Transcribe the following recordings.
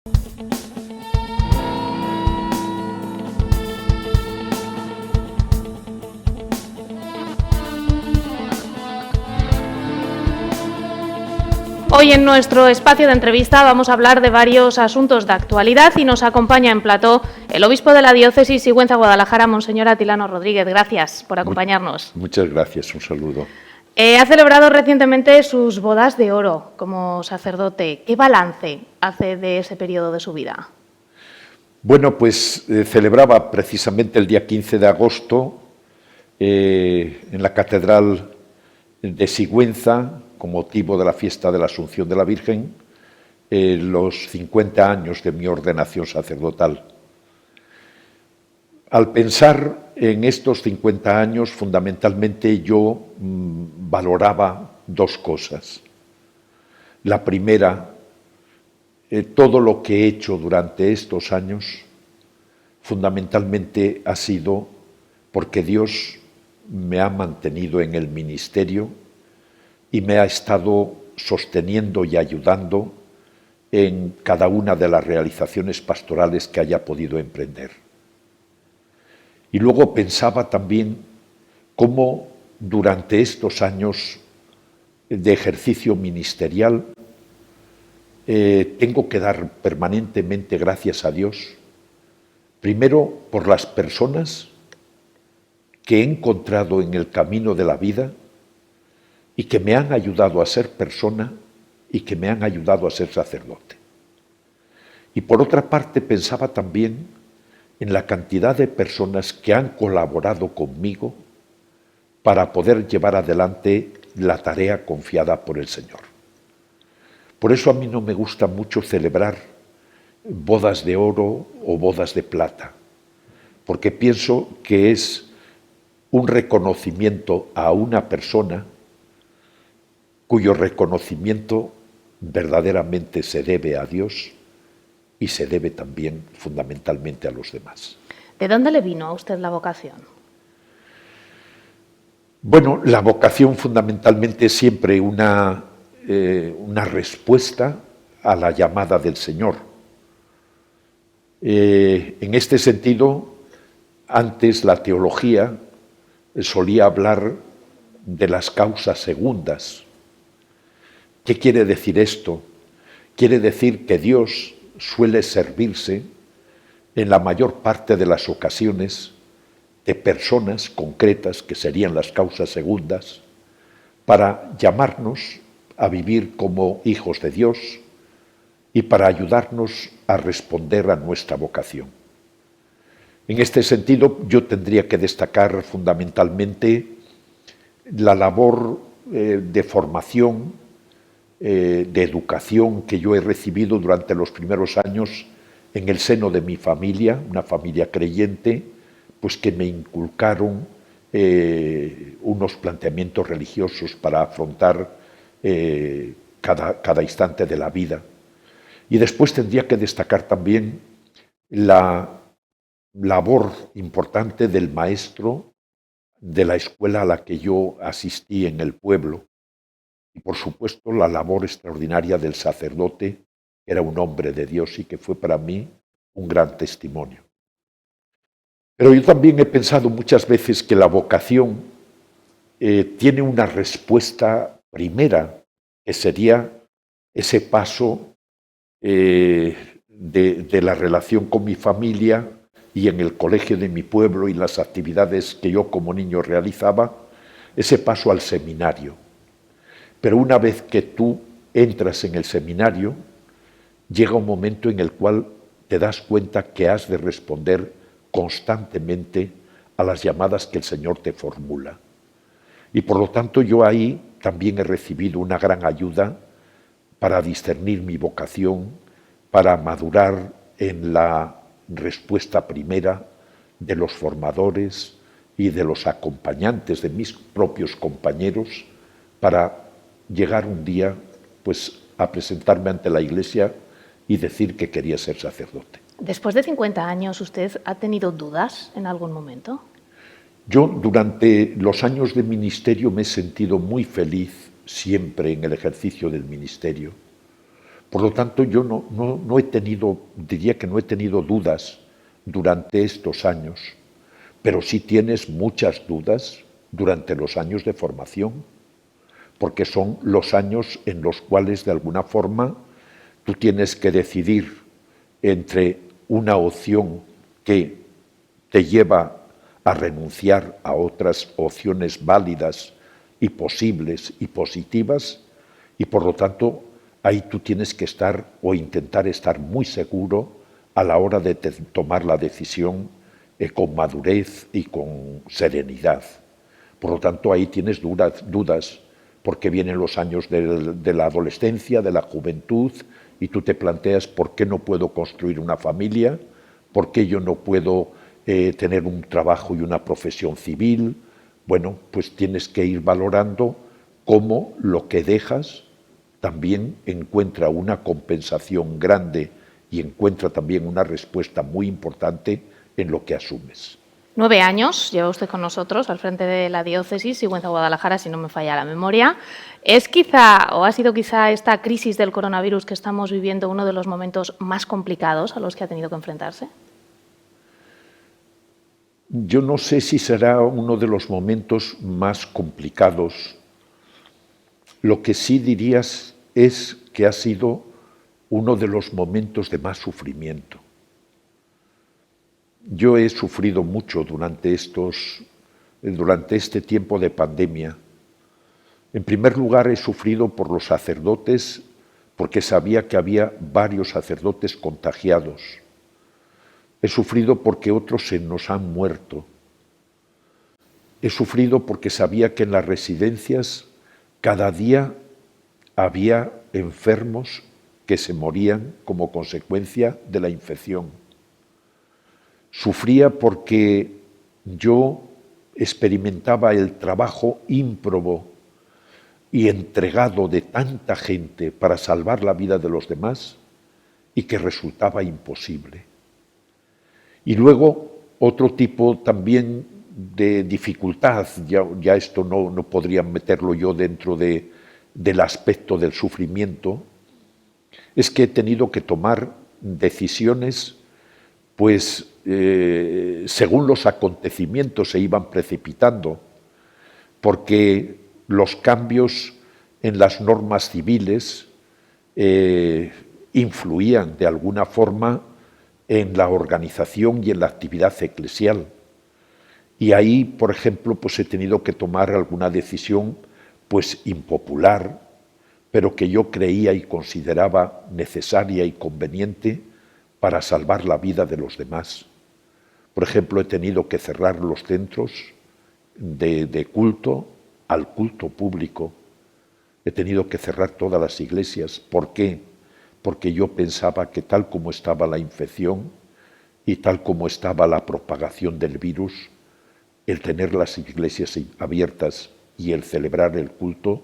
Hoy en nuestro espacio de entrevista vamos a hablar de varios asuntos de actualidad y nos acompaña en plató el obispo de la diócesis Sigüenza-Guadalajara, Monseñor Atilano Rodríguez. Gracias por acompañarnos. Muchas gracias, un saludo. Ha celebrado recientemente sus bodas de oro como sacerdote. ¿Qué balance hace de ese periodo de su vida? Bueno, pues celebraba precisamente el día 15 de agosto en la Catedral de Sigüenza, con motivo de la fiesta de la Asunción de la Virgen, los 50 años de mi ordenación sacerdotal. Al pensar en estos 50 años, fundamentalmente yo valoraba dos cosas. La primera, todo lo que he hecho durante estos años, fundamentalmente ha sido porque Dios me ha mantenido en el ministerio y me ha estado sosteniendo y ayudando en cada una de las realizaciones pastorales que haya podido emprender. Y luego pensaba también cómo durante estos años de ejercicio ministerial tengo que dar permanentemente gracias a Dios, primero por las personas que he encontrado en el camino de la vida y que me han ayudado a ser persona y que me han ayudado a ser sacerdote. Y por otra parte pensaba también en la cantidad de personas que han colaborado conmigo para poder llevar adelante la tarea confiada por el Señor. Por eso a mí no me gusta mucho celebrar bodas de oro o bodas de plata, porque pienso que es un reconocimiento a una persona cuyo reconocimiento verdaderamente se debe a Dios y se debe también fundamentalmente a los demás. ¿De dónde le vino a usted la vocación? Bueno, la vocación fundamentalmente es siempre una respuesta a la llamada del Señor. En este sentido, antes la teología solía hablar de las causas segundas. ¿Qué quiere decir esto? Quiere decir que Dios suele servirse en la mayor parte de las ocasiones de personas concretas, que serían las causas segundas, para llamarnos a vivir como hijos de Dios y para ayudarnos a responder a nuestra vocación. En este sentido, yo tendría que destacar fundamentalmente la labor de formación, de educación que yo he recibido durante los primeros años en el seno de mi familia, una familia creyente, pues que me inculcaron unos planteamientos religiosos para afrontar cada instante de la vida. Y después tendría que destacar también la labor importante del maestro de la escuela a la que yo asistí en el pueblo. Y por supuesto la labor extraordinaria del sacerdote, que era un hombre de Dios y que fue para mí un gran testimonio. Pero yo también he pensado muchas veces que la vocación tiene una respuesta primera, que sería ese paso de la relación con mi familia y en el colegio de mi pueblo y las actividades que yo como niño realizaba, ese paso al seminario. Pero una vez que tú entras en el seminario, llega un momento en el cual te das cuenta que has de responder constantemente a las llamadas que el Señor te formula. Y por lo tanto yo ahí también he recibido una gran ayuda para discernir mi vocación, para madurar en la respuesta primera de los formadores y de los acompañantes de mis propios compañeros, para llegar un día pues a presentarme ante la Iglesia y decir que quería ser sacerdote. Después de 50 años, ¿usted ha tenido dudas en algún momento? Yo durante los años de ministerio me he sentido muy feliz siempre en el ejercicio del ministerio, Por lo tanto, yo no he tenido, diría que no he tenido dudas durante estos años, pero sí tienes muchas dudas durante los años de formación, porque son los años en los cuales de alguna forma tú tienes que decidir entre una opción que te lleva a renunciar a otras opciones válidas y posibles y positivas, y por lo tanto ahí tú tienes que estar o intentar estar muy seguro a la hora de tomar la decisión con madurez y con serenidad. Por lo tanto, ahí tienes dudas, porque vienen los años de la adolescencia, de la juventud, y tú te planteas por qué no puedo construir una familia, por qué yo no puedo tener un trabajo y una profesión civil. Bueno, pues tienes que ir valorando cómo lo que dejas también encuentra una compensación grande y encuentra también una respuesta muy importante en lo que asumes. 9 años lleva usted con nosotros al frente de la diócesis Sigüenza-Guadalajara, si no me falla la memoria. ¿Es quizá, o ha sido quizá esta crisis del coronavirus que estamos viviendo uno de los momentos más complicados a los que ha tenido que enfrentarse? Yo no sé si será uno de los momentos más complicados. Lo que sí dirías es que ha sido uno de los momentos de más sufrimiento. Yo he sufrido mucho durante este tiempo de pandemia. En primer lugar, he sufrido por los sacerdotes, porque sabía que había varios sacerdotes contagiados. He sufrido porque otros se nos han muerto. He sufrido porque sabía que en las residencias cada día había enfermos que se morían como consecuencia de la infección. Sufría porque yo experimentaba el trabajo ímprobo y entregado de tanta gente para salvar la vida de los demás y que resultaba imposible. Y luego otro tipo también de dificultad, ya esto no podría meterlo yo dentro del aspecto del sufrimiento, es que he tenido que tomar decisiones pues según los acontecimientos se iban precipitando, porque los cambios en las normas civiles influían de alguna forma en la organización y en la actividad eclesial. Y ahí, por ejemplo, pues he tenido que tomar alguna decisión pues impopular, pero que yo creía y consideraba necesaria y conveniente para salvar la vida de los demás. Por ejemplo, he tenido que cerrar los centros de culto al culto público. He tenido que cerrar todas las iglesias. ¿Por qué? Porque yo pensaba que tal como estaba la infección y tal como estaba la propagación del virus, el tener las iglesias abiertas y el celebrar el culto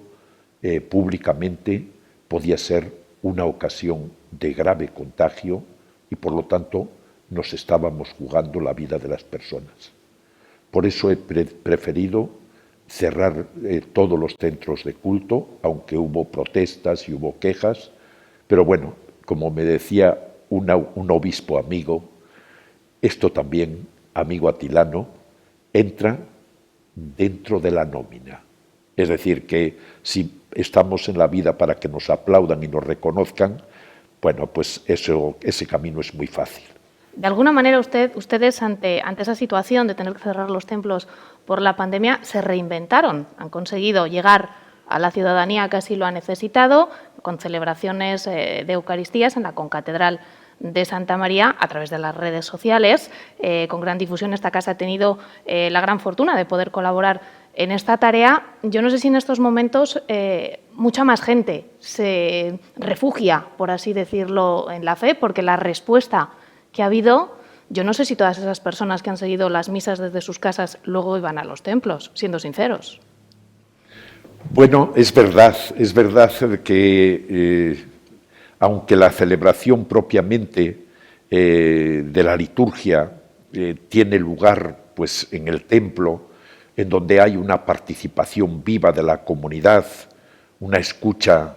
públicamente podía ser una ocasión de grave contagio y por lo tanto nos estábamos jugando la vida de las personas. Por eso he preferido cerrar todos los centros de culto, aunque hubo protestas y hubo quejas, pero bueno, como me decía un obispo amigo, esto también, amigo Atilano, entra dentro de la nómina. Es decir, que si estamos en la vida para que nos aplaudan y nos reconozcan, bueno, pues ese camino es muy fácil. De alguna manera ustedes ante esa situación de tener que cerrar los templos por la pandemia se reinventaron, han conseguido llegar a la ciudadanía que así lo ha necesitado, con celebraciones de Eucaristías en la Concatedral de Santa María a través de las redes sociales. Con gran difusión esta casa ha tenido la gran fortuna de poder colaborar en esta tarea. Yo no sé si en estos momentos mucha más gente se refugia, por así decirlo, en la fe, porque la respuesta que ha habido, yo no sé si todas esas personas que han seguido las misas desde sus casas luego iban a los templos, siendo sinceros. Bueno, es verdad que aunque la celebración propiamente de la liturgia tiene lugar pues, en el templo, en donde hay una participación viva de la comunidad, una escucha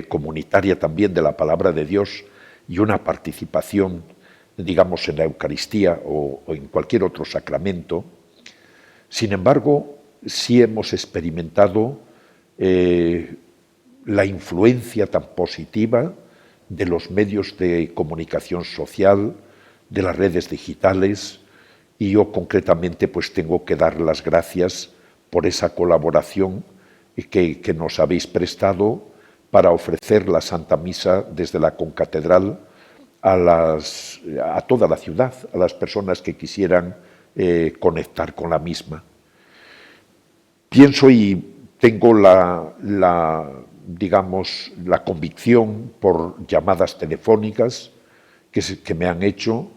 comunitaria también de la palabra de Dios y una participación, digamos, en la Eucaristía o en cualquier otro sacramento. Sin embargo, sí hemos experimentado la influencia tan positiva de los medios de comunicación social, de las redes digitales, y yo concretamente pues tengo que dar las gracias por esa colaboración que nos habéis prestado para ofrecer la Santa Misa desde la concatedral a toda la ciudad, a las personas que quisieran conectar con la misma. Pienso y tengo digamos, la convicción por llamadas telefónicas que me han hecho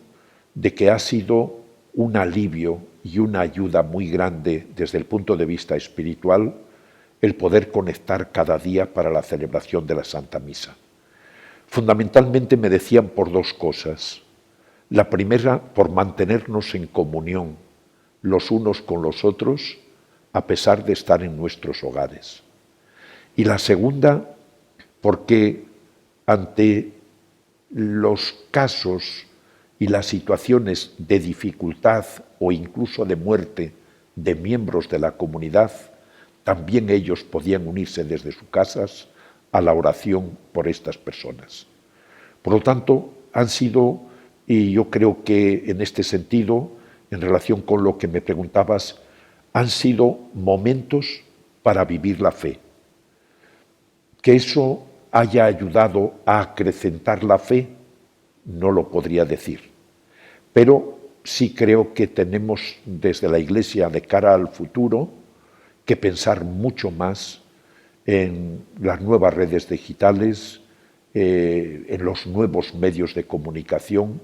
de que ha sido un alivio y una ayuda muy grande desde el punto de vista espiritual el poder conectar cada día para la celebración de la Santa Misa. Fundamentalmente me decían por dos cosas. La primera, por mantenernos en comunión los unos con los otros, a pesar de estar en nuestros hogares. Y la segunda, porque ante los casos y las situaciones de dificultad o incluso de muerte de miembros de la comunidad, también ellos podían unirse desde sus casas a la oración por estas personas. Por lo tanto, han sido, y yo creo que en este sentido, en relación con lo que me preguntabas, han sido momentos para vivir la fe. Que eso haya ayudado a acrecentar la fe, no lo podría decir. Pero sí creo que tenemos desde la Iglesia de cara al futuro que pensar mucho más en las nuevas redes digitales, en los nuevos medios de comunicación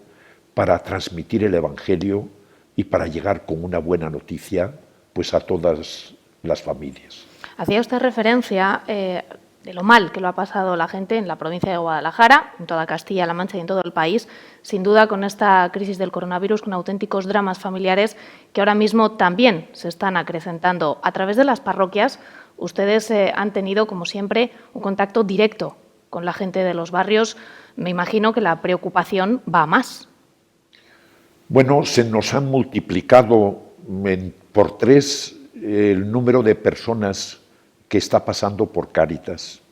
para transmitir el Evangelio y para llegar con una buena noticia pues a todas las familias. Hacía usted referencia de lo mal que lo ha pasado la gente en la provincia de Guadalajara, en toda Castilla-La Mancha y en todo el país, sin duda con esta crisis del coronavirus, con auténticos dramas familiares que ahora mismo también se están acrecentando. A través de las parroquias, ustedes han tenido, como siempre, un contacto directo con la gente de los barrios. Me imagino que la preocupación va a más. Bueno, se nos han multiplicado por 3 el número de personas que está pasando por Cáritas.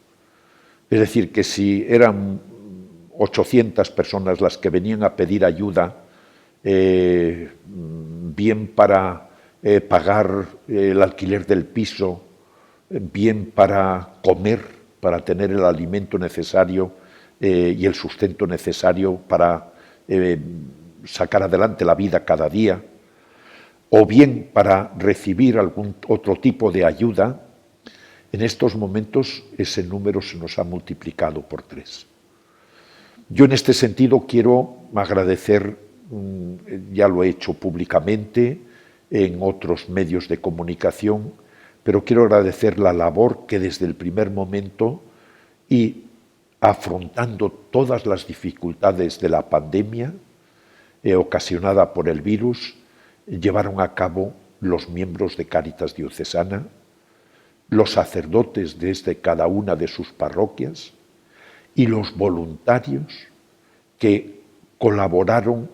Es decir, que si eran 800 personas las que venían a pedir ayuda, bien para pagar el alquiler del piso, bien para comer, para tener el alimento necesario y el sustento necesario para sacar adelante la vida cada día, o bien para recibir algún otro tipo de ayuda, en estos momentos ese número se nos ha multiplicado por 3. Yo en este sentido quiero agradecer, ya lo he hecho públicamente en otros medios de comunicación, pero quiero agradecer la labor que desde el primer momento y afrontando todas las dificultades de la pandemia ocasionada por el virus, llevaron a cabo los miembros de Cáritas Diocesana, los sacerdotes desde cada una de sus parroquias y los voluntarios que colaboraron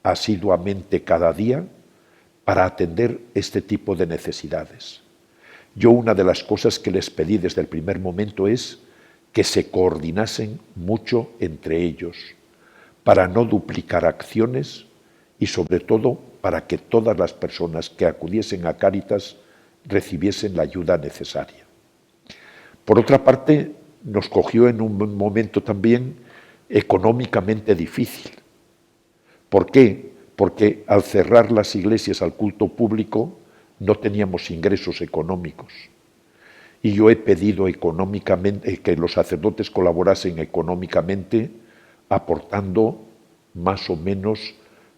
asiduamente cada día para atender este tipo de necesidades. Yo una de las cosas que les pedí desde el primer momento es que se coordinasen mucho entre ellos para no duplicar acciones y sobre todo para que todas las personas que acudiesen a Cáritas recibiesen la ayuda necesaria. Por otra parte, nos cogió en un momento también económicamente difícil. ¿Por qué? Porque al cerrar las iglesias al culto público no teníamos ingresos económicos. Y yo he pedido económicamente que los sacerdotes colaborasen económicamente, aportando más o menos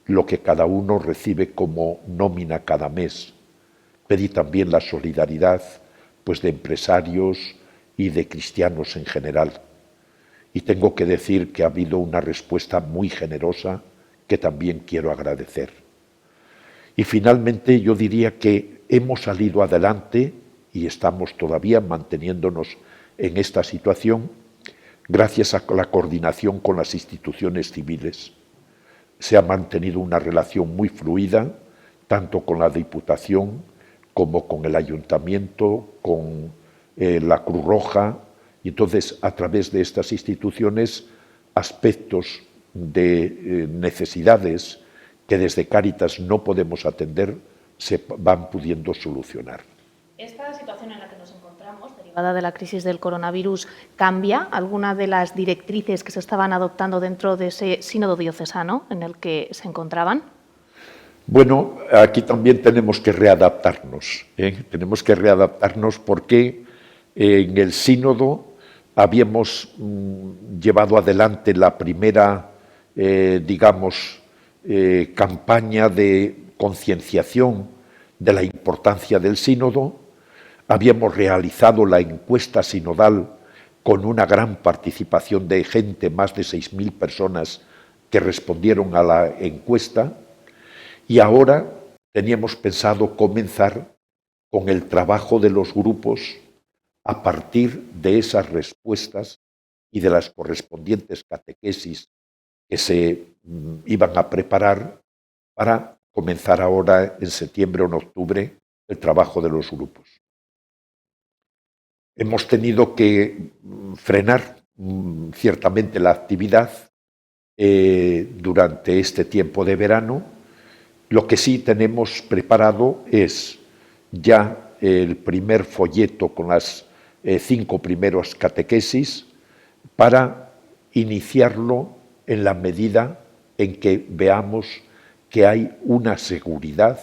lo que cada uno recibe como nómina cada mes. Pedí también la solidaridad pues, de empresarios y de cristianos en general. Y tengo que decir que ha habido una respuesta muy generosa que también quiero agradecer. Y finalmente yo diría que hemos salido adelante y estamos todavía manteniéndonos en esta situación gracias a la coordinación con las instituciones civiles. Se ha mantenido una relación muy fluida, tanto con la Diputación como con el Ayuntamiento, con la Cruz Roja, y entonces a través de estas instituciones aspectos de necesidades que desde Cáritas no podemos atender se van pudiendo solucionar. Esta situación en la que nos encontramos, derivada de la crisis del coronavirus, ¿cambia alguna de las directrices que se estaban adoptando dentro de ese sínodo diocesano en el que se encontraban? Bueno, aquí también tenemos que readaptarnos. Tenemos que readaptarnos porque en el sínodo habíamos llevado adelante la primera, campaña de concienciación de la importancia del sínodo. Habíamos realizado la encuesta sinodal con una gran participación de gente, más de 6.000 personas que respondieron a la encuesta, y ahora teníamos pensado comenzar con el trabajo de los grupos a partir de esas respuestas y de las correspondientes catequesis que se iban a preparar para comenzar ahora en septiembre o en octubre el trabajo de los grupos. Hemos tenido que frenar ciertamente la actividad durante este tiempo de verano. Lo que sí tenemos preparado es ya el primer folleto con las 5 primeras catequesis para iniciarlo en la medida en que veamos que hay una seguridad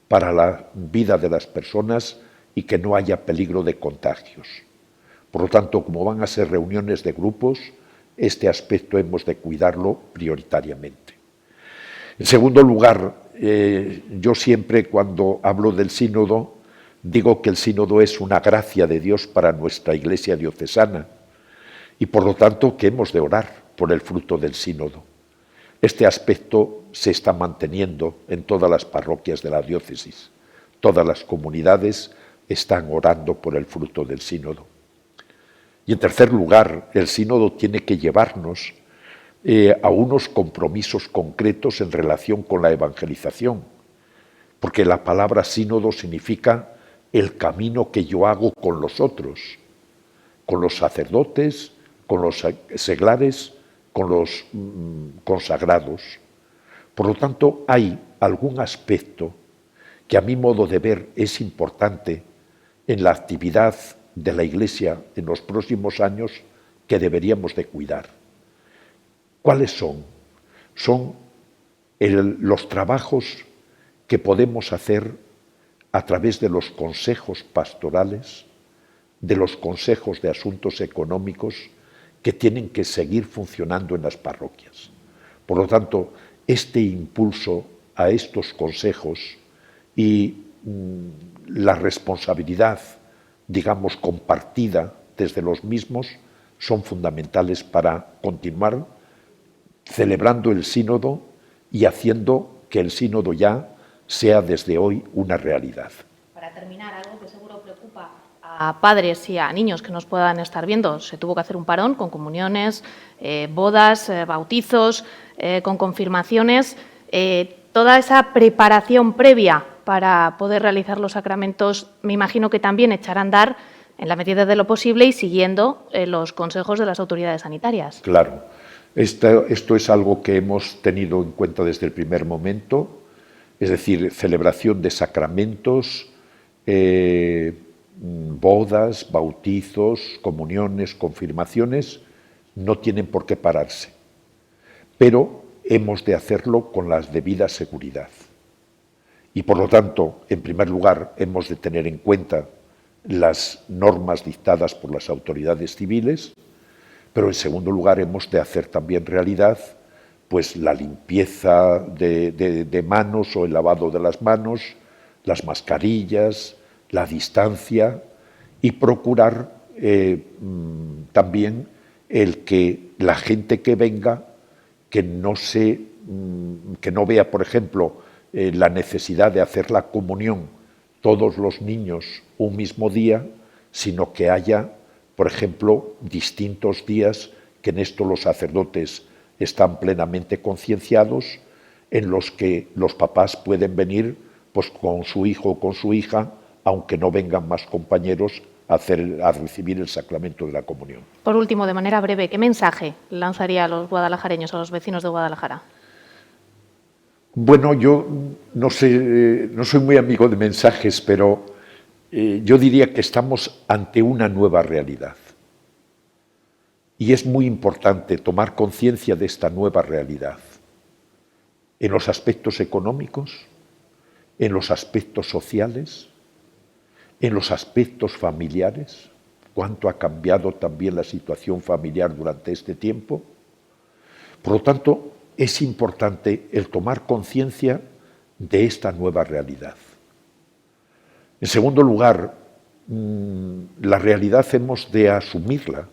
para la vida de las personas y que no haya peligro de contagios. Por lo tanto, como van a ser reuniones de grupos, este aspecto hemos de cuidarlo prioritariamente. En segundo lugar, yo siempre cuando hablo del sínodo digo que el sínodo es una gracia de Dios para nuestra Iglesia diocesana y por lo tanto que hemos de orar por el fruto del sínodo. Este aspecto se está manteniendo en todas las parroquias de la diócesis. Todas las comunidades están orando por el fruto del sínodo. Y en tercer lugar, el sínodo tiene que llevarnos a unos compromisos concretos en relación con la evangelización, porque la palabra sínodo significa el camino que yo hago con los otros, con los sacerdotes, con los seglares, con los consagrados. Por lo tanto, hay algún aspecto que a mi modo de ver es importante en la actividad de la Iglesia en los próximos años que deberíamos de cuidar. ¿Cuáles son? Son los trabajos que podemos hacer a través de los consejos pastorales, de los consejos de asuntos económicos que tienen que seguir funcionando en las parroquias. Por lo tanto, este impulso a estos consejos y la responsabilidad, digamos, compartida desde los mismos, son fundamentales para continuar celebrando el sínodo y haciendo que el sínodo ya sea desde hoy una realidad. Para terminar, algo que seguro preocupa a padres y a niños que nos puedan estar viendo. Se tuvo que hacer un parón con comuniones, bodas, bautizos, con confirmaciones. Toda esa preparación previa para poder realizar los sacramentos, me imagino que también echará a andar en la medida de lo posible y siguiendo los consejos de las autoridades sanitarias. Claro. Esto es algo que hemos tenido en cuenta desde el primer momento, es decir, celebración de sacramentos, bodas, bautizos, comuniones, confirmaciones, no tienen por qué pararse, pero hemos de hacerlo con la debida seguridad. Y por lo tanto, en primer lugar, hemos de tener en cuenta las normas dictadas por las autoridades civiles, pero en segundo lugar hemos de hacer también realidad pues la limpieza de manos o el lavado de las manos, las mascarillas, la distancia y procurar también el que la gente que venga que no vea, por ejemplo, la necesidad de hacer la comunión todos los niños un mismo día, sino que haya por ejemplo, distintos días que en esto los sacerdotes están plenamente concienciados, en los que los papás pueden venir pues, con su hijo o con su hija, aunque no vengan más compañeros a recibir el sacramento de la comunión. Por último, de manera breve, ¿qué mensaje lanzaría a los guadalajareños, a los vecinos de Guadalajara? Bueno, yo no sé, no soy muy amigo de mensajes, pero yo diría que estamos ante una nueva realidad. Y es muy importante tomar conciencia de esta nueva realidad en los aspectos económicos, en los aspectos sociales, en los aspectos familiares, cuánto ha cambiado también la situación familiar durante este tiempo. Por lo tanto, es importante el tomar conciencia de esta nueva realidad. En segundo lugar, la realidad hemos de asumirla,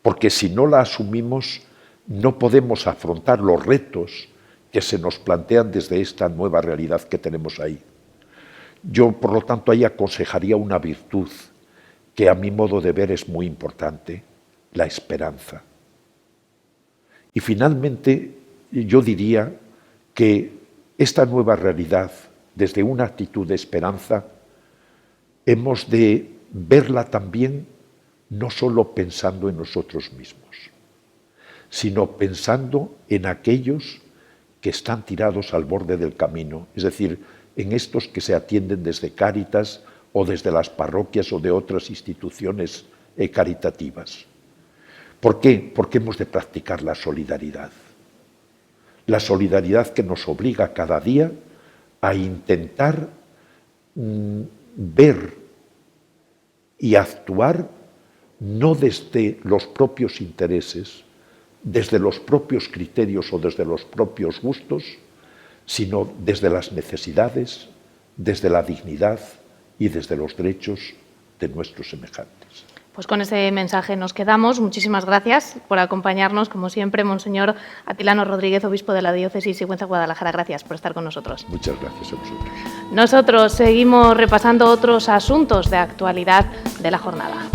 porque si no la asumimos, no podemos afrontar los retos que se nos plantean desde esta nueva realidad que tenemos ahí. Yo, por lo tanto, ahí aconsejaría una virtud que a mi modo de ver es muy importante, la esperanza. Y finalmente, yo diría que esta nueva realidad, desde una actitud de esperanza, hemos de verla también no solo pensando en nosotros mismos, sino pensando en aquellos que están tirados al borde del camino, es decir, en estos que se atienden desde Cáritas o desde las parroquias o de otras instituciones caritativas. ¿Por qué? Porque hemos de practicar la solidaridad que nos obliga cada día a intentar ver y actuar no desde los propios intereses, desde los propios criterios o desde los propios gustos, sino desde las necesidades, desde la dignidad y desde los derechos de nuestros semejantes. Pues con ese mensaje nos quedamos. Muchísimas gracias por acompañarnos, como siempre, Monseñor Atilano Rodríguez, obispo de la Diócesis Sigüenza-Guadalajara. Gracias por estar con nosotros. Muchas gracias a vosotros. Nosotros seguimos repasando otros asuntos de actualidad de la jornada.